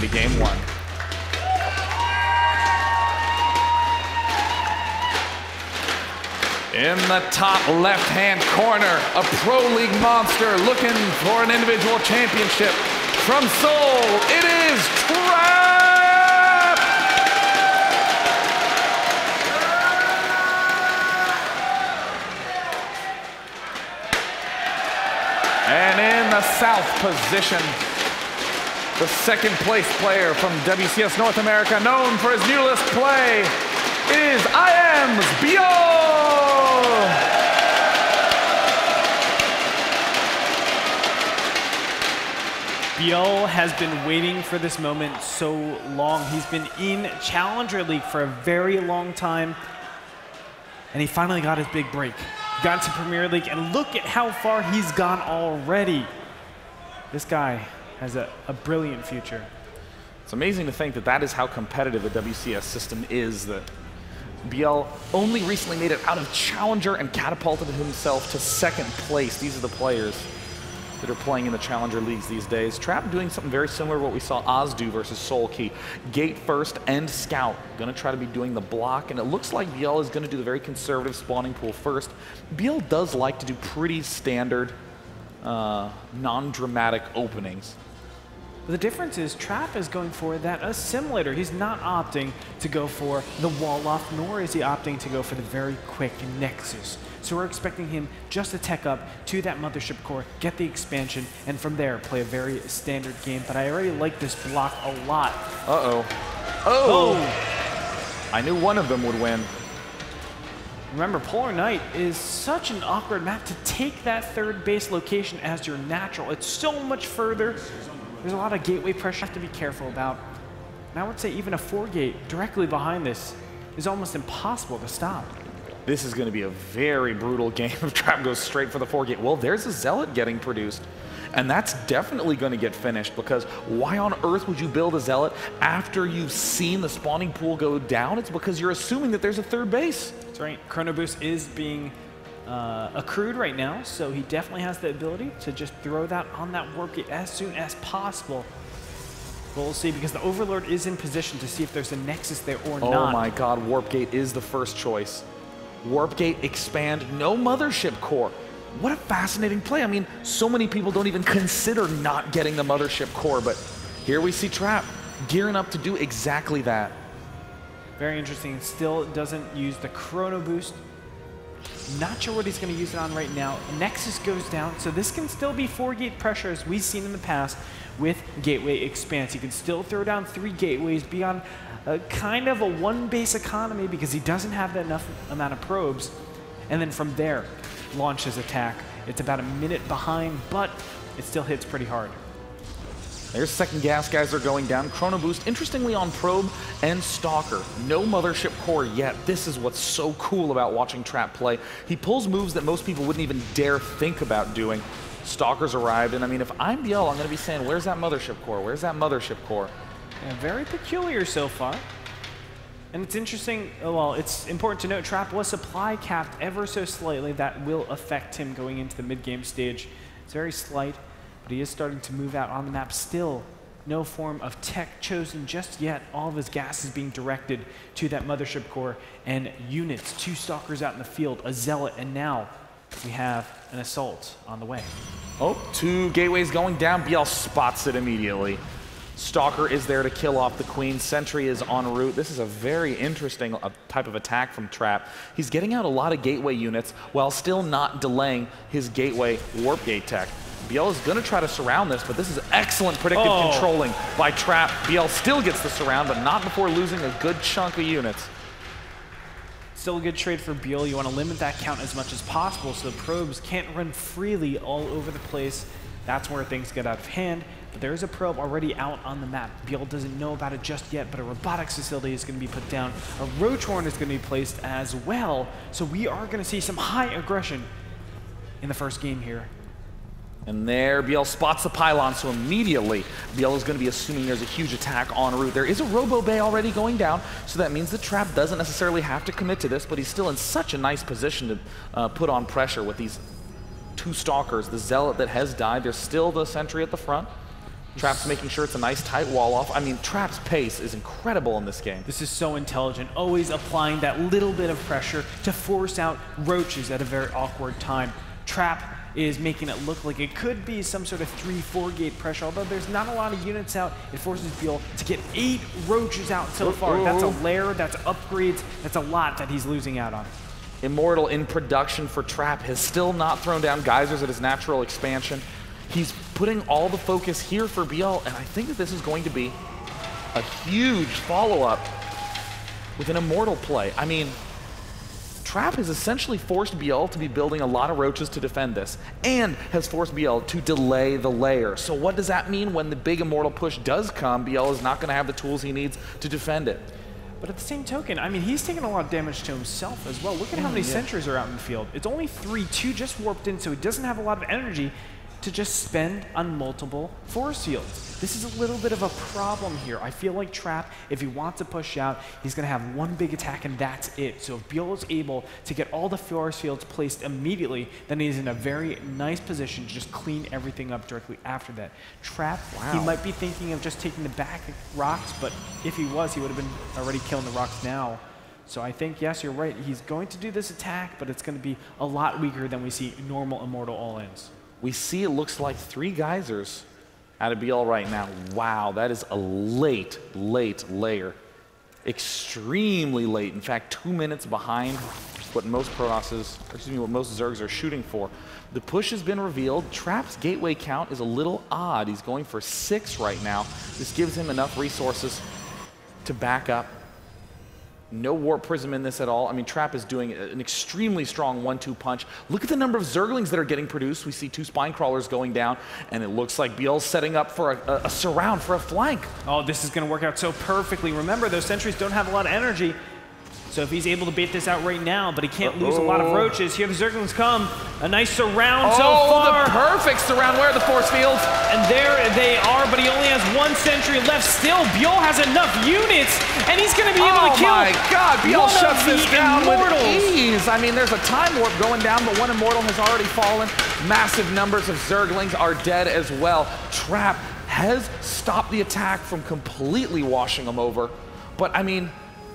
into game one. In the top left-hand corner, a Pro League monster looking for an individual championship. From Seoul, it is Trap! And in the south position, the second place player from WCS North America, known for his newest play, is IM's Byul! Byul has been waiting for this moment so long. He's been in Challenger League for a very long time, and he finally got his big break. He got into Premier League, and look at how far he's gone already. This guy has a brilliant future. It's amazing to think that that is how competitive the WCS system is, that Byul only recently made it out of Challenger and catapulted himself to second place. These are the players that are playing in the Challenger Leagues these days. Trap doing something very similar to what we saw Oz do versus Seoul Key. Gate first and scout. Gonna try to be doing the block, and it looks like Byul is gonna do the very conservative spawning pool first. Byul does like to do pretty standard, non-dramatic openings. The difference is Trap is going for that assimilator. He's not opting to go for the wall off, nor is he opting to go for the very quick Nexus. So we're expecting him just to tech up to that mothership core, get the expansion, and from there play a very standard game. But I already like this block a lot. Uh-oh. Oh! I knew one of them would win. Remember, Polar Knight is such an awkward map to take that third base location as your natural. It's so much further. There's a lot of gateway pressure you have to be careful about. And I would say even a 4-gate directly behind this is almost impossible to stop. This is going to be a very brutal game if Trap goes straight for the 4-gate. Well, there's a Zealot getting produced, and that's definitely going to get finished, because why on earth would you build a Zealot after you've seen the spawning pool go down? It's because you're assuming that there's a third base. That's right. Chrono Boost is being accrued right now, so he definitely has the ability to just throw that on that warp gate as soon as possible. We'll see, because the Overlord is in position to see if there's a Nexus there or not. Oh my god, Warp Gate is the first choice. Warp Gate, expand, no mothership core. What a fascinating play. I mean, so many people don't even consider not getting the mothership core, but here we see Trap gearing up to do exactly that. Very interesting. Still doesn't use the Chrono Boost. Not sure what he's going to use it on right now. Nexus goes down, so this can still be 4-gate pressure as we've seen in the past with Gateway Expanse. He can still throw down 3 gateways, be on kind of a 1-base economy because he doesn't have enough amount of probes. And then from there, launch his attack. It's about a minute behind, but it still hits pretty hard. There's second gas guys are going down. Chrono Boost, interestingly, on Probe and Stalker. No mothership core yet. This is what's so cool about watching Trap play. He pulls moves that most people wouldn't even dare think about doing. Stalker's arrived, and I mean, if I'm Byul, I'm going to be saying, where's that mothership core? Where's that mothership core? Yeah, very peculiar so far. And it's interesting, well, it's important to note, Trap was supply capped ever so slightly. That will affect him going into the mid-game stage. It's very slight, but he is starting to move out on the map. Still, no form of tech chosen just yet. All of his gas is being directed to that mothership core and units. 2 Stalkers out in the field, a Zealot, and now we have an Assault on the way. Oh, 2 gateways going down. Byul spots it immediately. Stalker is there to kill off the Queen. Sentry is en route. This is a very interesting type of attack from Trap. He's getting out a lot of gateway units while still not delaying his gateway warp gate tech. Byul is going to try to surround this, but this is excellent predictive controlling by Trap. Byul still gets the surround, but not before losing a good chunk of units. Still a good trade for Byul. You want to limit that count as much as possible so the probes can't run freely all over the place. That's where things get out of hand. But there is a probe already out on the map. Byul doesn't know about it just yet, but a robotics facility is going to be put down. A roach horn is going to be placed as well. So we are going to see some high aggression in the first game here. And there, Byul spots the pylon, so immediately Byul is going to be assuming there's a huge attack en route. There is a Robo Bay already going down, so that means the Trap doesn't necessarily have to commit to this, but he's still in such a nice position to put on pressure with these 2 Stalkers. The Zealot that has died, there's still the Sentry at the front. Trap's making sure it's a nice tight wall off. I mean, Trap's pace is incredible in this game. This is so intelligent, always applying that little bit of pressure to force out roaches at a very awkward time. Trap is making it look like it could be some sort of 3-4 gate pressure, although there's not a lot of units out. It forces Byul to get 8 roaches out so far. That's a lair, that's upgrades, that's a lot that he's losing out on. Immortal in production for Trap has still not thrown down geysers at his natural expansion. He's putting all the focus here for Byul, and I think that this is going to be a huge follow-up with an Immortal play. I mean, Trap has essentially forced Byul to be building a lot of roaches to defend this, and has forced Byul to delay the layer. So what does that mean when the big Immortal push does come? Byul is not going to have the tools he needs to defend it. But at the same token, I mean, he's taking a lot of damage to himself as well. Look at how many sentries are out in the field. It's only 3, 2 just warped in, so he doesn't have a lot of energy to just spend on multiple force fields. This is a little bit of a problem here. I feel like Trap, if he wants to push out, he's going to have one big attack and that's it. So if Byul is able to get all the force fields placed immediately, then he's in a very nice position to just clean everything up directly after that. Trap, he might be thinking of just taking the back rocks, but if he was, he would have been already killing the rocks now. So I think, yes, you're right. He's going to do this attack, but it's going to be a lot weaker than we see normal Immortal all-ins. We see it looks like 3 geysers out of Byul right now. Wow, that is a late layer. Extremely late. In fact, 2 minutes behind what most Protoss, what most Zergs are shooting for. The push has been revealed. Trap's gateway count is a little odd. He's going for 6 right now. This gives him enough resources to back up. No Warp Prism in this at all. I mean, Trap is doing an extremely strong 1-2 punch. Look at the number of Zerglings that are getting produced. We see 2 Spine Crawlers going down, and it looks like Byul's setting up for a surround, for a flank. Oh, this is going to work out so perfectly. Remember, those sentries don't have a lot of energy. So if he's able to bait this out right now, but he can't lose a lot of roaches, here the Zerglings come. A nice surround so far. The perfect surround. Where are the force fields? And there they are, but he only has 1 sentry left. Still, Byul has enough units, and he's going to be able to kill. Oh my God, Byul shuts this down Immortals with ease. I mean, there's a time warp going down, but one Immortal has already fallen. Massive numbers of Zerglings are dead as well. Trap has stopped the attack from completely washing them over. But I mean,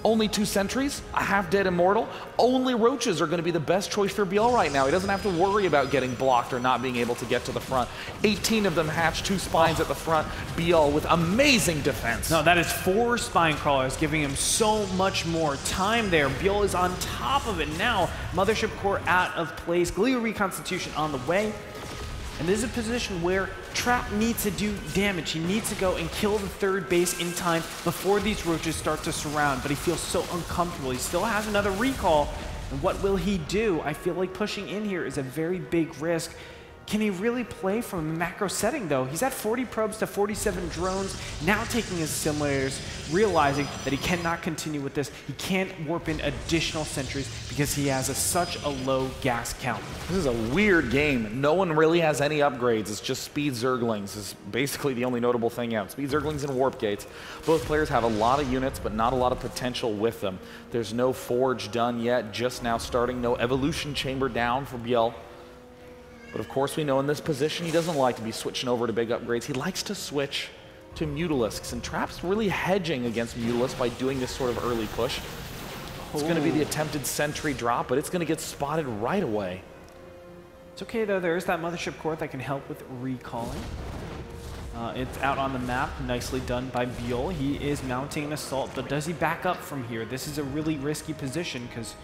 only 2 sentries, a half-dead Immortal. Only roaches are going to be the best choice for Byul right now. He doesn't have to worry about getting blocked or not being able to get to the front. 18 of them hatch, 2 spines at the front. Byul with amazing defense. No, that is 4 Spine Crawlers, giving him so much more time there. Byul is on top of it now. Mothership Core out of place. Glial Reconstitution on the way. And this is a position where Trap needs to do damage. He needs to go and kill the 3rd base in time before these roaches start to surround, but he feels so uncomfortable. He still has another recall, and what will he do? I feel like pushing in here is a very big risk. Can he really play from a macro setting, though? He's at 40 probes to 47 drones, now taking his simulators, realizing that he cannot continue with this. He can't warp in additional sentries because he has such a low gas count. This is a weird game. No one really has any upgrades. It's just Speed Zerglings is basically the only notable thing out. Speed Zerglings and Warp Gates. Both players have a lot of units, but not a lot of potential with them. There's no Forge done yet, just now starting. No Evolution Chamber down for Byul. But of course we know in this position he doesn't like to be switching over to big upgrades. He likes to switch to Mutalisks, and Trap's really hedging against Mutalisks by doing this sort of early push. It's going to be the attempted sentry drop, but it's going to get spotted right away. It's okay though, there's that Mothership Core that can help with recalling. It's out on the map, nicely done by Byul. He is mounting an assault, but does he back up from here? This is a really risky position because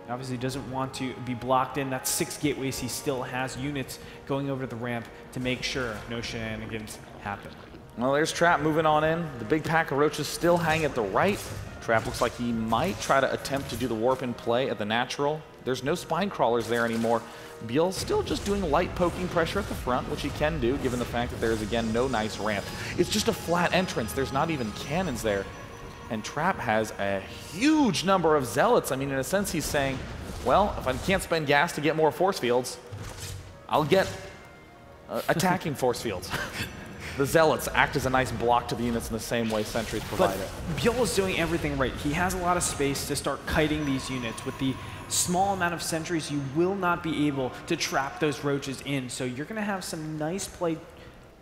obviously doesn't want to be blocked in. That's 6 gateways. He still has units going over the ramp to make sure no shenanigans happen. Well, there's Trap moving on in. The big pack of roaches still hang at the right. Trap looks like he might try to attempt to do the warp in play at the natural. There's no Spine Crawlers there anymore. Byul still just doing light poking pressure at the front, which he can do given the fact that there is, again, no nice ramp. It's just a flat entrance. There's not even cannons there. And Trap has a huge number of Zealots. I mean, in a sense, he's saying, well, if I can't spend gas to get more force fields, I'll get attacking force fields. The Zealots act as a nice block to the units in the same way sentries provide it. Byul is doing everything right. He has a lot of space to start kiting these units. With the small amount of sentries, you will not be able to trap those roaches in. So you're going to have some nice play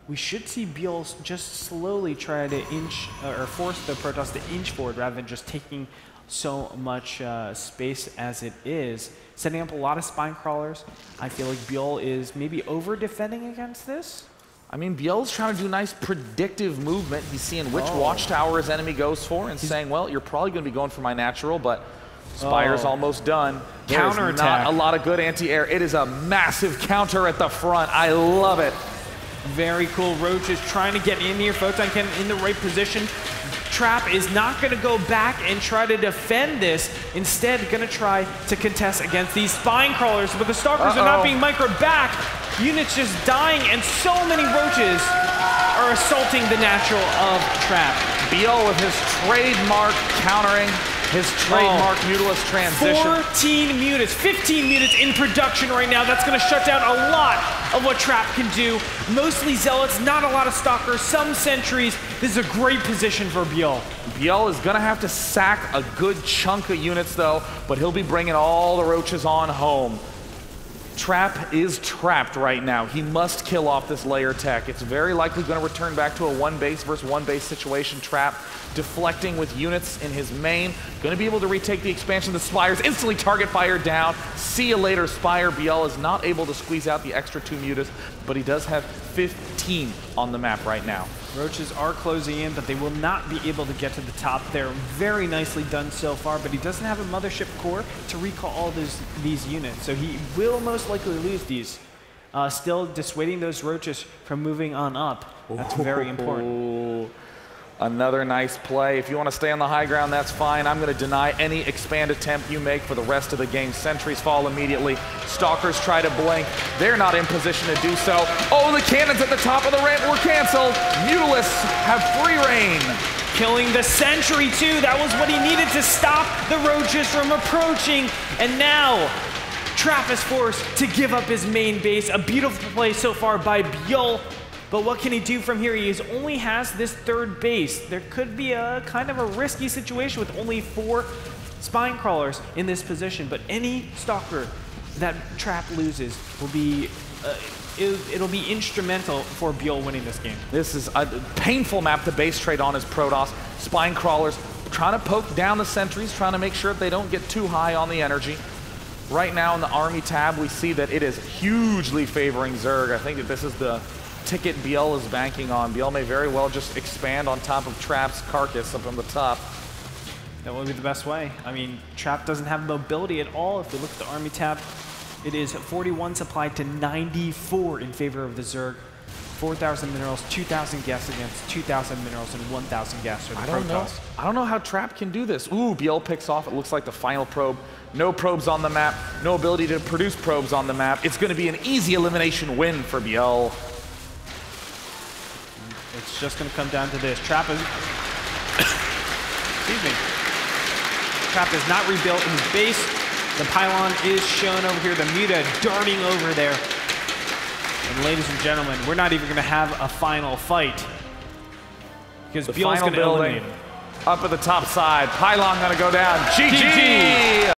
we should see Byul just slowly try to inch, or force the Protoss to inch forward rather than just taking so much space as it is. Setting up a lot of spine crawlers. I feel like Byul is maybe over-defending against this. I mean, Byul's trying to do nice predictive movement. He's seeing which watchtower his enemy goes for and saying, well, you're probably going to be going for my natural, but Spire's almost done. Counterattack. Not a lot of good anti-air. It is a massive counter at the front. I love it. Very cool. Roach is trying to get in here. Photon Cannon in the right position. Trap is not going to go back and try to defend this. Instead, going to try to contest against these spine crawlers, but the Stalkers are not being microed back. Units just dying, and so many Roaches are assaulting the natural of Trap. Byul with his trademark countering, his trademark Mutilus transition. 14 Mutas, 15 Mutas in production right now. That's going to shut down a lot of what Trap can do. Mostly Zealots, not a lot of Stalkers, some Sentries. This is a great position for Byul. Byul is going to have to sack a good chunk of units, though, but he'll be bringing all the Roaches on home. Trap is trapped right now. He must kill off this layer tech. It's very likely going to return back to a one base versus one base situation. Trap deflecting with units in his main. Going to be able to retake the expansion. The Spires instantly target fire down. See you later, Spire. Byul is not able to squeeze out the extra 2 Mutas, but he does have 15 on the map right now. Roaches are closing in, but they will not be able to get to the top. They're very nicely done so far, but he doesn't have a mothership core to recall all these units, so he will most likely lose these. Still dissuading those Roaches from moving on up. That's very important. Another nice play. If you want to stay on the high ground, that's fine. I'm going to deny any expand attempt you make for the rest of the game. Sentries fall immediately. Stalkers try to blink. They're not in position to do so. Oh, the cannons at the top of the ramp were canceled. Mutilus have free reign. Killing the Sentry too. That was what he needed to stop the Roaches from approaching. And now, Trap is forced to give up his main base. A beautiful play so far by Byul. But what can he do from here? He only has this third base. There could be a kind of a risky situation with only 4 spine crawlers in this position. But any Stalker that Trap loses will be, it'll be instrumental for Byul winning this game. This is a painful map to base trade on as Protoss. Spine crawlers trying to poke down the Sentries, trying to make sure that they don't get too high on the energy. Right now in the Army tab, we see that it is hugely favoring Zerg. I think that this is the ticket Byul is banking on. Byul may very well just expand on top of Trap's carcass up on the top. That will be the best way. I mean, Trap doesn't have mobility at all. If you look at the Army tab, it is 41 supplied to 94 in favor of the Zerg. 4,000 minerals, 2,000 gas against 2,000 minerals, and 1,000 gas for the Protoss. I don't know how Trap can do this. Ooh, Byul picks off. It looks like the final probe. No probes on the map. No ability to produce probes on the map. It's going to be an easy elimination win for Byul. It's just going to come down to this. Trap is... Excuse me. Trap is not rebuilt in his base. The pylon is shown over here. The Muta darting over there. And ladies and gentlemen, we're not even going to have a final fight. Because Byul's going to eliminate him. Up at the top side. Pylon going to go down. GG!